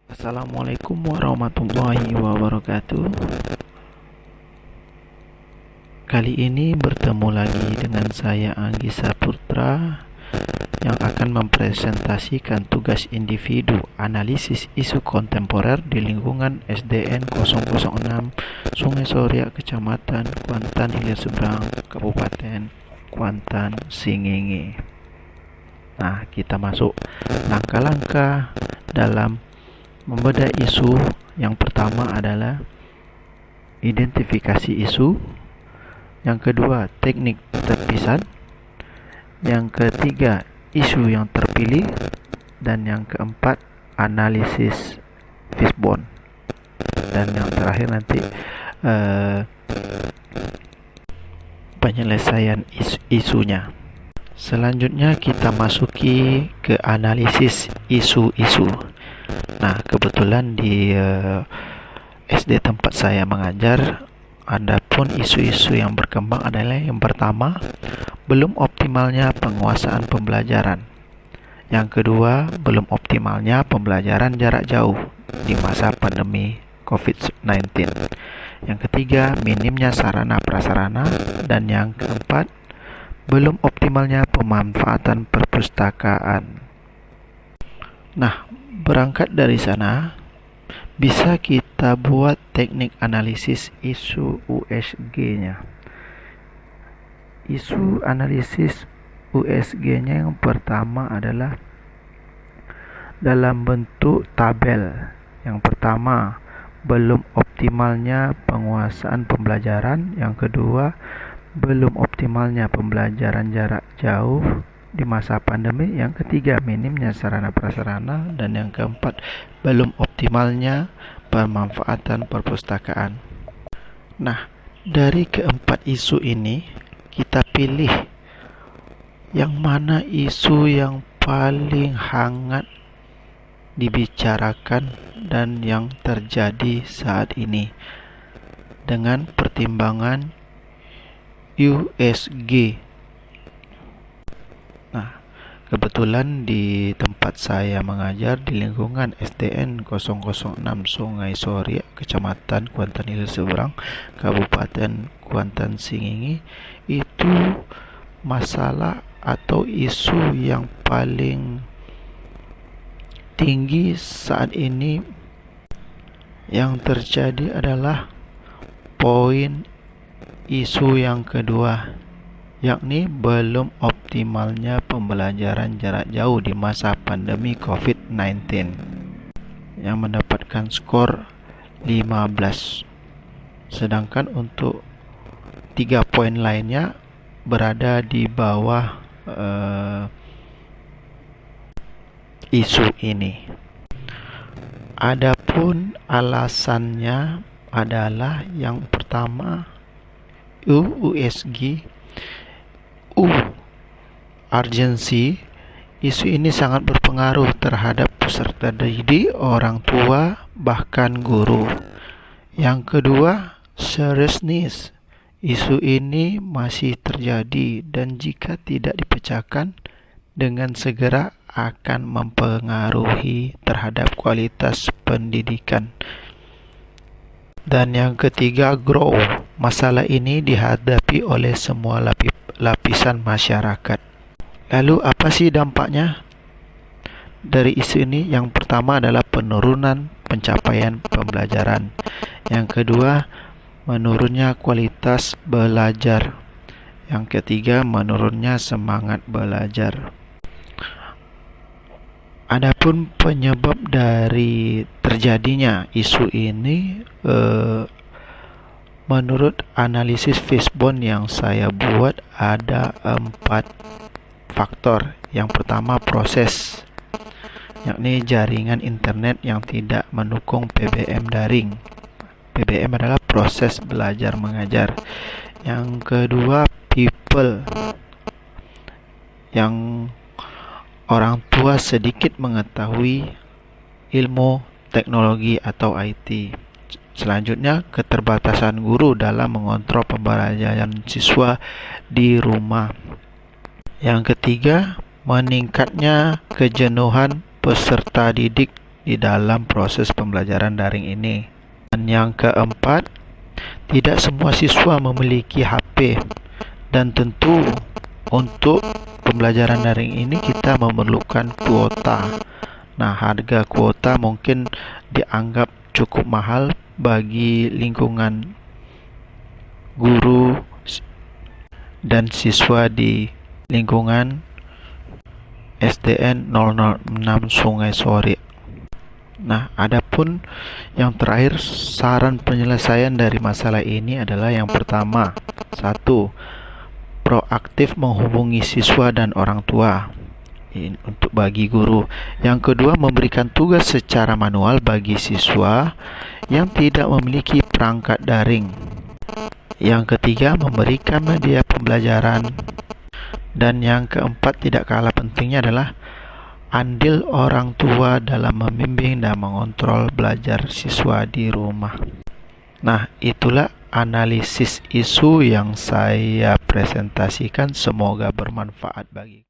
Assalamualaikum warahmatullahi wabarakatuh. Kali ini bertemu lagi dengan saya Anggi Saputra yang akan mempresentasikan tugas individu analisis isu kontemporer di lingkungan SDN 006 Sungai Soria, Kecamatan Kuantan Hilir Seberang, Kabupaten Kuantan Singingi. Nah, kita masuk langkah-langkah dalam membedah isu. Yang pertama adalah identifikasi isu, yang kedua teknik terpisah, yang ketiga isu yang terpilih, dan yang keempat analisis fishbone, dan yang terakhir nanti penyelesaian isunya. Selanjutnya kita masuki ke analisis isu-isu. Nah, kebetulan di SD tempat saya mengajar, adapun isu-isu yang berkembang adalah yang pertama, belum optimalnya penguasaan pembelajaran. Yang kedua, belum optimalnya pembelajaran jarak jauh di masa pandemi COVID-19. Yang ketiga, minimnya sarana prasarana, dan yang keempat, belum optimalnya pemanfaatan perpustakaan. Nah, berangkat dari sana, bisa kita buat teknik analisis isu USG-nya. Isu analisis USG-nya yang pertama adalah dalam bentuk tabel. Yang pertama, belum optimalnya penguasaan pembelajaran. Yang kedua, belum optimalnya pembelajaran jarak jauh di masa pandemi. Yang ketiga, minimnya sarana prasarana, dan yang keempat, belum optimalnya pemanfaatan perpustakaan. Nah, dari keempat isu ini kita pilih yang mana isu yang paling hangat dibicarakan dan yang terjadi saat ini dengan pertimbangan USG. Nah, kebetulan di tempat saya mengajar di lingkungan SDN 006 Sungai Soria, Kecamatan Kuantan Hilir Seberang, Kabupaten Kuantan Singingi, itu masalah atau isu yang paling tinggi saat ini yang terjadi adalah poin isu yang kedua, yakni belum optimalnya pembelajaran jarak jauh di masa pandemi COVID-19 yang mendapatkan skor 15. Sedangkan untuk 3 poin lainnya berada di bawah isu ini. Adapun alasannya adalah yang pertama, USG, urgensi. Isu ini sangat berpengaruh terhadap peserta didik, orang tua, bahkan guru. Yang kedua, seriousness. Isu ini masih terjadi dan jika tidak dipecahkan dengan segera akan mempengaruhi terhadap kualitas pendidikan. Dan yang ketiga, grow. Masalah ini dihadapi oleh semua lapisan masyarakat. Lalu apa sih dampaknya dari isu ini? Yang pertama adalah penurunan pencapaian pembelajaran. Yang kedua, menurunnya kualitas belajar. Yang ketiga, menurunnya semangat belajar. Adapun penyebab dari terjadinya isu ini, menurut analisis fishbone yang saya buat, ada 4 faktor. Yang pertama, proses, yakni jaringan internet yang tidak mendukung PBM daring. PBM adalah proses belajar mengajar. Yang kedua, people, yang orang tua sedikit mengetahui ilmu teknologi atau IT. Selanjutnya, keterbatasan guru dalam mengontrol pembelajaran siswa di rumah. Yang ketiga, meningkatnya kejenuhan peserta didik di dalam proses pembelajaran daring ini. Dan yang keempat, tidak semua siswa memiliki HP, dan tentu untuk pembelajaran daring ini kita memerlukan kuota. Nah, harga kuota mungkin dianggap cukup mahal bagi lingkungan guru dan siswa di lingkungan SDN 006 Sungai Sorik. Nah, adapun yang terakhir, saran penyelesaian dari masalah ini adalah yang pertama, 1. Proaktif menghubungi siswa dan orang tua untuk bagi guru. Yang kedua, memberikan tugas secara manual bagi siswa yang tidak memiliki perangkat daring. Yang ketiga, memberikan media pembelajaran. Dan yang keempat, tidak kalah pentingnya adalah andil orang tua dalam membimbing dan mengontrol belajar siswa di rumah. Nah, itulah analisis isu yang saya presentasikan. Semoga bermanfaat bagi